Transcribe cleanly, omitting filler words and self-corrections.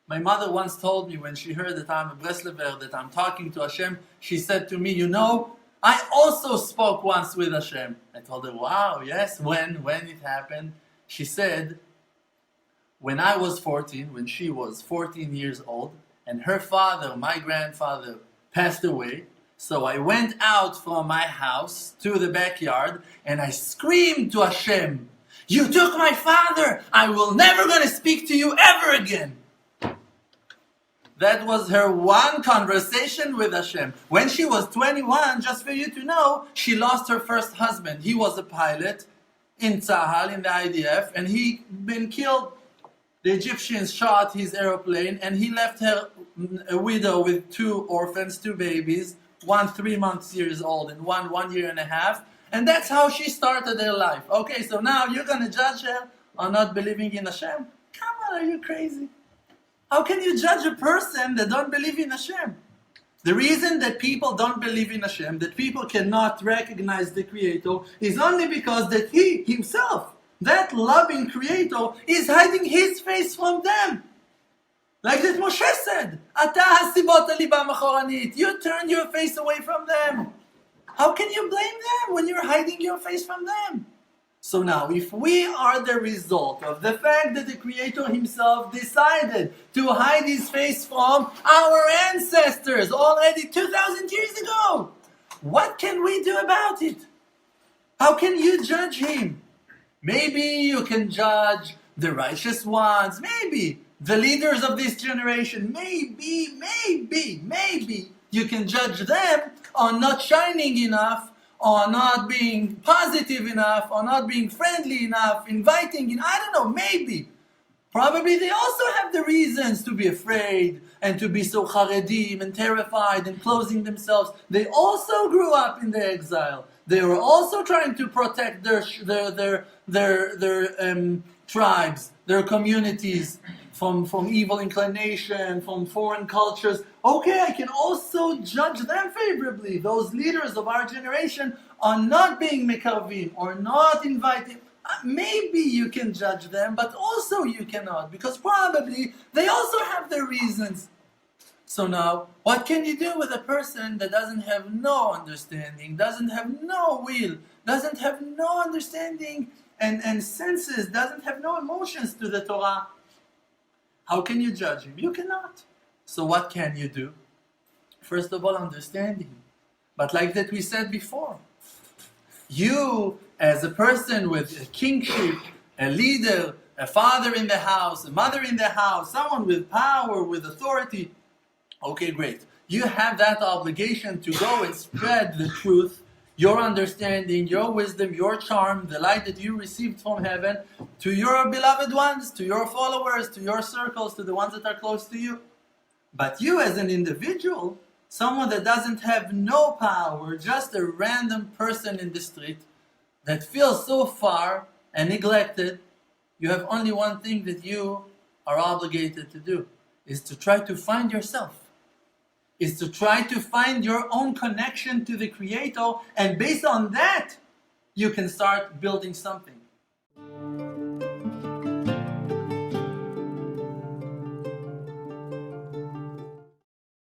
My mother once told me when she heard that I'm a Breslever, that I'm talking to Hashem, she said to me, you know, I also spoke once with Hashem. I told her, wow, yes, when it happened? She said, when I was 14, when she was 14 years old, and her father, my grandfather, passed away, so I went out from my house to the backyard and I screamed to Hashem, you took my father! I will never gonna speak to you ever again! That was her one conversation with Hashem. When she was 21, just for you to know, she lost her first husband. He was a pilot in Tzahal, in the IDF, and he been killed. The Egyptians shot his airplane, and he left her a widow with 2 orphans, 2 babies, one 3 years old and one 1.5 years. And that's how she started her life. Okay, so now you're going to judge her on not believing in Hashem? Come on, are you crazy? How can you judge a person that don't believe in Hashem? The reason that people don't believe in Hashem, that people cannot recognize the Creator, is only because that He Himself, that loving Creator, is hiding His face from them. Like that Moshe said, "Ata hasibot libam achoranit." You turn your face away from them. How can you blame them when you're hiding your face from them? So now, if we are the result of the fact that the Creator Himself decided to hide His face from our ancestors already 2,000 years ago, what can we do about it? How can you judge Him? Maybe you can judge the righteous ones, maybe the leaders of this generation, maybe you can judge them on not shining enough, or not being positive enough, or not being friendly enough, inviting enough. I don't know, maybe. Probably they also have the reasons to be afraid and to be so charedim and terrified and closing themselves. They also grew up in the exile. They were also trying to protect their tribes, their communities from evil inclination, from foreign cultures. Okay, I can also judge them favorably. Those leaders of our generation are not being mekarvim or not inviting. Maybe you can judge them, but also you cannot, because probably they also have their reasons. So now, what can you do with a person that doesn't have no understanding, doesn't have no will, doesn't have no understanding and senses, doesn't have no emotions to the Torah? How can you judge him? You cannot. So what can you do? First of all, understanding. But like that we said before, you as a person with a kingship, a leader, a father in the house, a mother in the house, someone with power, with authority, okay, great. You have that obligation to go and spread the truth, your understanding, your wisdom, your charm, the light that you received from heaven, to your beloved ones, to your followers, to your circles, to the ones that are close to you. But you as an individual, someone that doesn't have no power, just a random person in the street, that feels so far and neglected, you have only one thing that you are obligated to do, is to try to find yourself. Is to try to find your own connection to the Creator, and based on that, you can start building something.